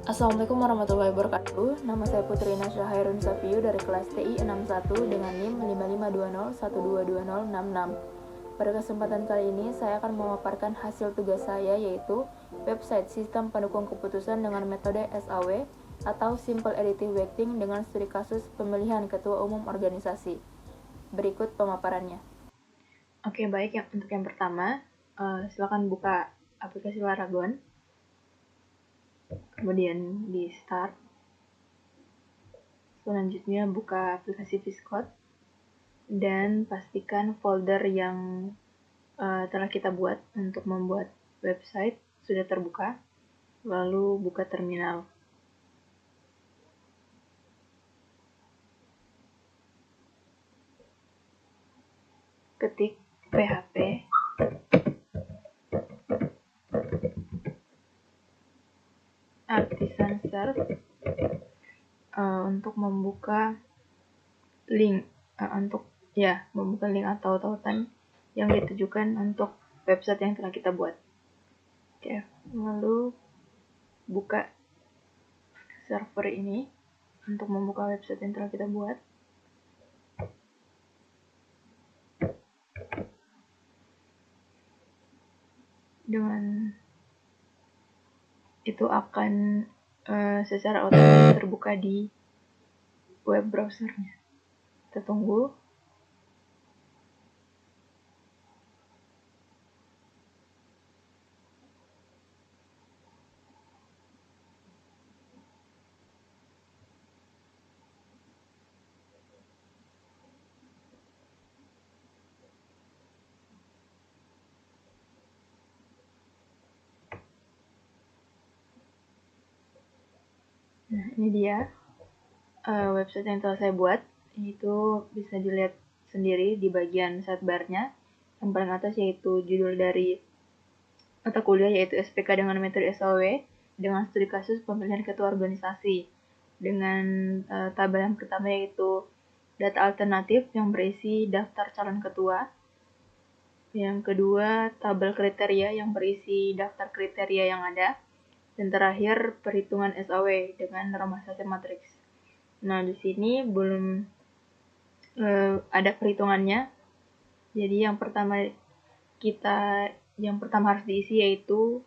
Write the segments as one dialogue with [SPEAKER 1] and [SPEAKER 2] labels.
[SPEAKER 1] Assalamualaikum warahmatullahi wabarakatuh. Nama saya Putri Nasya Hairun Safiu dari kelas TI 61 dengan NIM 5520122066. Pada kesempatan kali ini saya akan memaparkan hasil tugas saya, yaitu website sistem pendukung keputusan dengan metode SAW atau Simple Additive Weighting dengan studi kasus pemilihan ketua umum organisasi. Berikut pemaparannya. Oke, baik. Untuk yang pertama, silakan buka aplikasi Laragon. Kemudian di start. Selanjutnya buka aplikasi Viscode dan pastikan folder yang telah kita buat untuk membuat website sudah terbuka. Lalu buka terminal. Ketik php artisan search untuk membuka link membuka link atau tautan yang ditujukan untuk website yang telah kita buat. Oke, lalu buka server ini untuk membuka website yang telah kita buat. Dengan itu akan secara otomatis terbuka di web browsernya. Kita tunggu. Nah, ini dia website yang telah saya buat. Itu bisa dilihat sendiri di bagian sidebar-nya. Yang paling atas yaitu judul dari mata kuliah, yaitu SPK dengan metode SAW dengan studi kasus pemilihan ketua organisasi. Dengan tabel yang pertama yaitu data alternatif yang berisi daftar calon ketua. Yang kedua, tabel kriteria yang berisi daftar kriteria yang ada. Dan terakhir, perhitungan SAW dengan normalisasi matriks. Nah, di sini belum ada perhitungannya. Jadi yang pertama harus diisi yaitu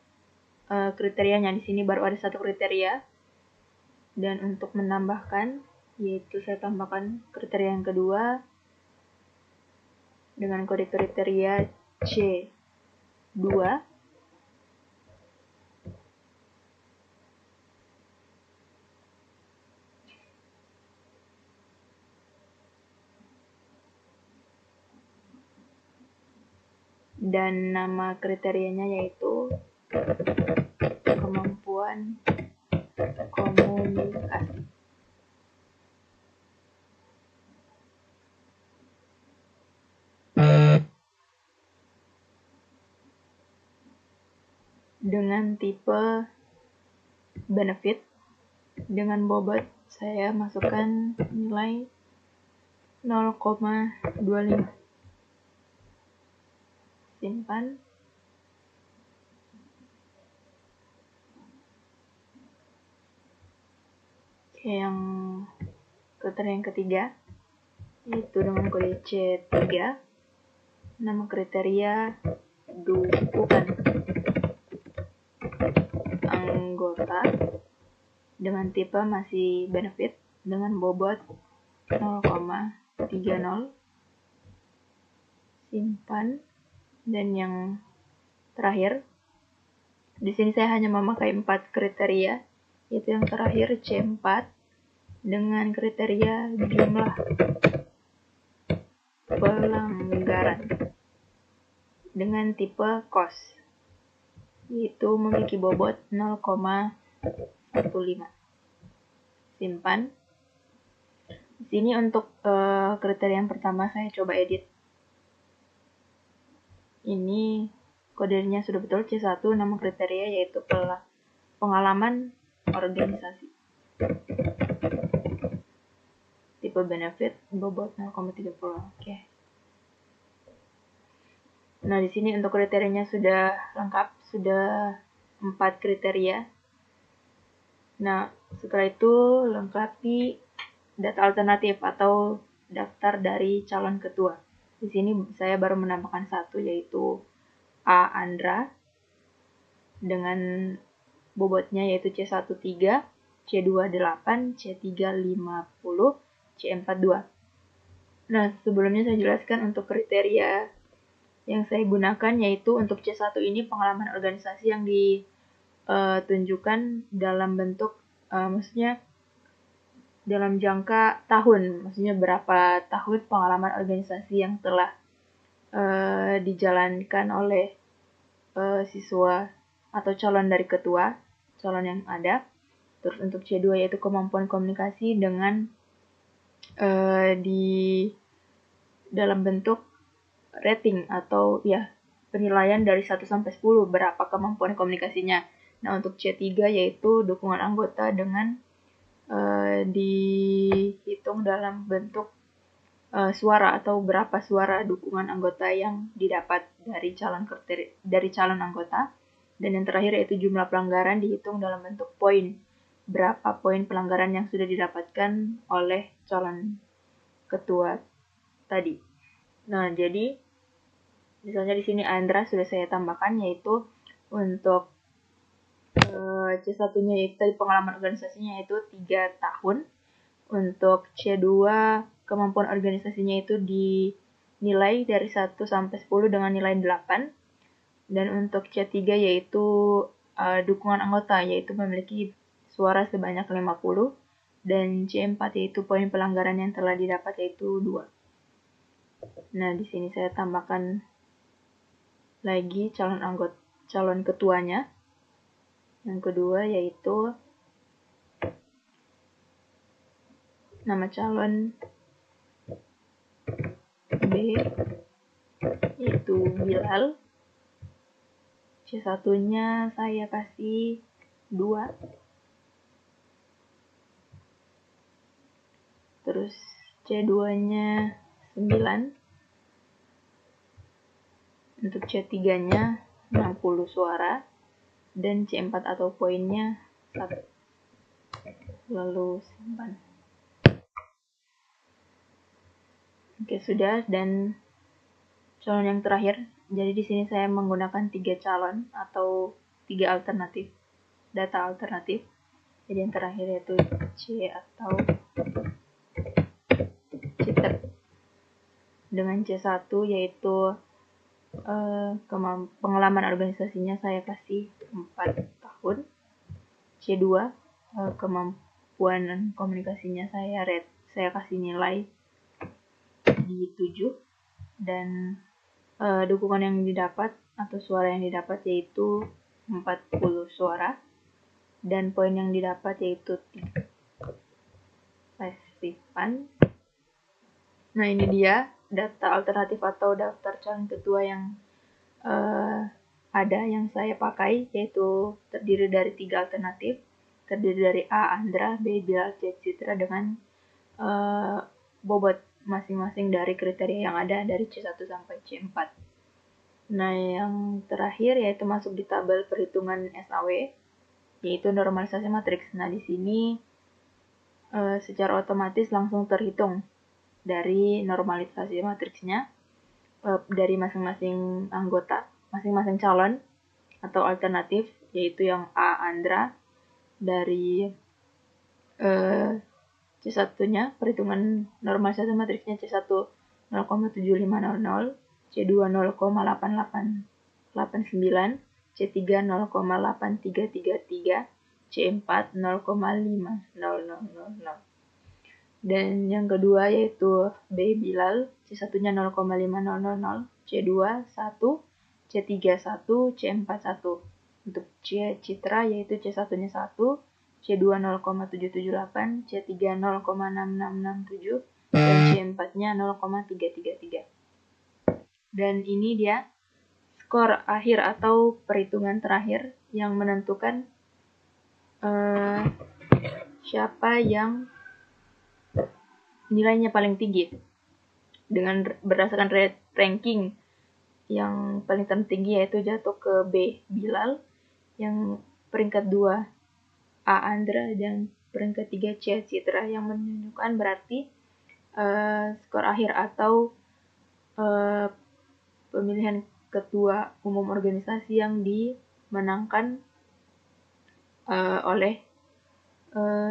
[SPEAKER 1] kriterianya. Di sini baru ada satu kriteria. Dan untuk menambahkan, yaitu saya tambahkan kriteria yang kedua dengan kode kriteria C2. Dan nama kriterianya yaitu kemampuan komunikasi. Dengan tipe benefit, dengan bobot saya masukkan nilai 0,25. Simpan. Oke, yang kriteria yang ketiga yaitu dengan kode C3, nama kriteria dukungan anggota dengan tipe masih benefit dengan bobot 0,30. Simpan. Dan yang terakhir, di sini saya hanya memakai 4 kriteria, yaitu yang terakhir C4 dengan kriteria jumlah pelanggaran dengan tipe cost, yaitu memiliki bobot 0,15. Simpan. Di sini untuk kriteria yang pertama saya coba edit. Ini kodenya sudah betul, C1, nama kriteria yaitu pengalaman organisasi. Tipe benefit bobot 0,30. Oke. Nah, di sini untuk kriterianya sudah lengkap, sudah 4 kriteria. Nah, setelah itu lengkapi data alternatif atau daftar dari calon ketua. Di sini saya baru menambahkan satu, yaitu A. Andra dengan bobotnya yaitu C13, C28, C350, C42. Nah, sebelumnya saya jelaskan untuk kriteria yang saya gunakan, yaitu untuk C1 ini pengalaman organisasi yang ditunjukkan dalam bentuk, maksudnya dalam jangka tahun, maksudnya berapa tahun pengalaman organisasi yang telah dijalankan oleh siswa atau calon dari ketua, calon yang ada. Terus untuk C2 yaitu kemampuan komunikasi dengan di dalam bentuk rating atau ya penilaian dari 1 sampai 10 berapa kemampuan komunikasinya. Nah, untuk C3 yaitu dukungan anggota dengan dihitung dalam bentuk suara atau berapa suara dukungan anggota yang didapat dari calon anggota. Dan yang terakhir yaitu jumlah pelanggaran dihitung dalam bentuk poin. Berapa poin pelanggaran yang sudah didapatkan oleh calon ketua tadi. Nah, jadi misalnya di sini Andra sudah saya tambahkan, yaitu untuk C1-nya yaitu tadi pengalaman organisasinya yaitu 3 tahun. Untuk C2 kemampuan organisasinya itu dinilai dari 1 sampai 10 dengan nilai 8. Dan untuk C3 yaitu dukungan anggota, yaitu memiliki suara sebanyak 50. Dan C4 yaitu poin pelanggaran yang telah didapat yaitu 2. Nah, di sini saya tambahkan lagi calon ketuanya. Yang kedua yaitu nama calon B yaitu Bilal. C1-nya saya kasih 2. Terus C2-nya 9. Untuk C3-nya 60 suara. Dan C4 atau poinnya 1. Lalu simpan. Oke, sudah. Dan calon yang terakhir. Jadi di sini saya menggunakan 3 calon atau 3 alternatif, data alternatif. Jadi yang terakhir yaitu C atau Citra. Dengan C1 yaitu pengalaman organisasinya saya kasih 4 tahun. C2 kemampuan komunikasinya saya kasih nilai di 7. Dan dukungan yang didapat atau suara yang didapat yaitu 40 suara. Dan poin yang didapat yaitu 3. Simpan. Nah, ini dia data alternatif atau daftar calon ketua yang ada yang saya pakai, yaitu terdiri dari 3 alternatif. Terdiri dari A. Andra, B. Bilal, C. Citra dengan bobot masing-masing dari kriteria yang ada dari C1 sampai C4. Nah, yang terakhir yaitu masuk di tabel perhitungan SAW, yaitu normalisasi matriks. Nah, di sini secara otomatis langsung terhitung dari normalisasi matriksnya dari masing-masing anggota, masing-masing calon atau alternatif, yaitu yang A. Andra dari C1-nya, perhitungan normalisasi matriksnya C1 0,7500, C2 0,8889, C3 0,8333, C4 0,5000. Dan yang kedua yaitu B. Bilal, C1-nya 0,5000, C2 1, C3 1, C4 1. Untuk C. Citra yaitu C1-nya 1, C2 0,778, C3 0,6667, dan C4-nya 0,333. Dan ini dia skor akhir atau perhitungan terakhir yang menentukan siapa yang nilainya paling tinggi. Dengan berdasarkan ranking yang paling tertinggi yaitu jatuh ke B. Bilal, yang peringkat 2 A. Andra, dan peran ketiga C. Citra. Yang menunjukkan berarti skor akhir atau pemilihan ketua umum organisasi yang dimenangkan oleh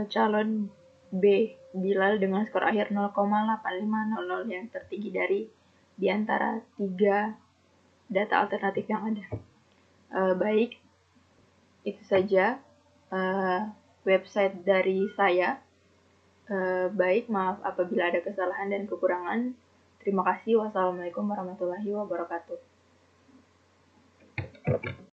[SPEAKER 1] calon B. Bilal dengan skor akhir 0,8500 yang tertinggi di antara 3 data alternatif yang ada. Baik, itu saja website dari saya. Baik, maaf apabila ada kesalahan dan kekurangan. Terima kasih. Wassalamualaikum warahmatullahi wabarakatuh.